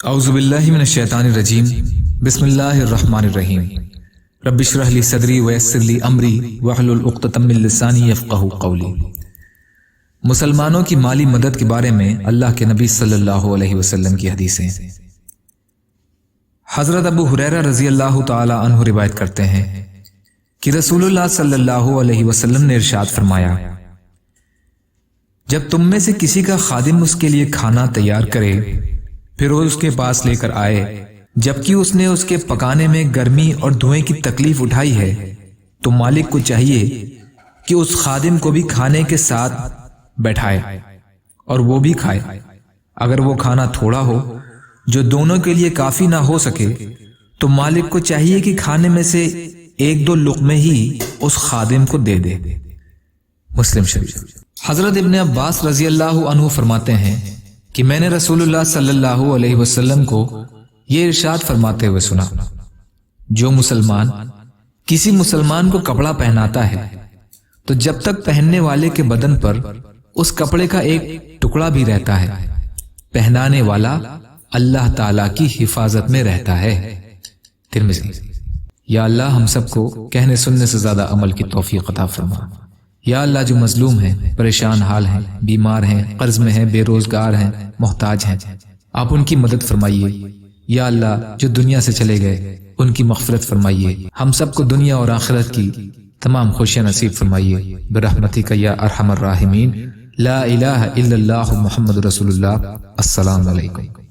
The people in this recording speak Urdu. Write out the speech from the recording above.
اعوذ باللہ من الشیطان الرجیم بسم اللہ الرحمن الرحیم رب اشرح لی صدری ویسر لی امری واحلل عقدۃ من لسانی یفقہوا قولی۔ مسلمانوں کی مالی مدد کے بارے میں اللہ کے نبی صلی اللہ علیہ وسلم کی حدیثیں۔ حضرت ابو ہریرہ رضی اللہ تعالی عنہ روایت کرتے ہیں کہ رسول اللہ صلی اللہ علیہ وسلم نے ارشاد فرمایا، جب تم میں سے کسی کا خادم اس کے لیے کھانا تیار کرے پھر وہ اس کے پاس لے کر آئے جبکہ اس نے اس کے پکانے میں گرمی اور دھوئیں کی تکلیف اٹھائی ہے، تو مالک کو چاہیے کہ اس خادم کو بھی کھانے کے ساتھ بیٹھائے اور وہ بھی کھائے۔ اگر وہ کھانا تھوڑا ہو جو دونوں کے لیے کافی نہ ہو سکے تو مالک کو چاہیے کہ کھانے میں سے ایک دو لقمے ہی اس خادم کو دے دے۔ مسلم شریف۔ حضرت ابن عباس رضی اللہ عنہ فرماتے ہیں کہ میں نے رسول اللہ صلی اللہ علیہ وسلم کو یہ ارشاد فرماتے ہوئے سنا، جو مسلمان کسی مسلمان کو کپڑا پہناتا ہے تو جب تک پہننے والے کے بدن پر اس کپڑے کا ایک ٹکڑا بھی رہتا ہے، پہنانے والا اللہ تعالی کی حفاظت میں رہتا ہے۔ ترمذی۔ یا اللہ ہم سب کو کہنے سننے سے زیادہ عمل کی توفیق عطا فرما۔ یا اللہ جو مظلوم ہیں، پریشان حال ہیں، بیمار ہیں، قرض میں ہیں، بے روزگار ہیں، محتاج ہیں، آپ ان کی مدد فرمائیے۔ یا اللہ جو دنیا سے چلے گئے ان کی مغفرت فرمائیے۔ ہم سب کو دنیا اور آخرت کی تمام خوشیاں نصیب فرمائیے برحمتک یا ارحم الراحمین۔ لا الہ الا اللہ محمد رسول اللہ۔ السلام علیکم۔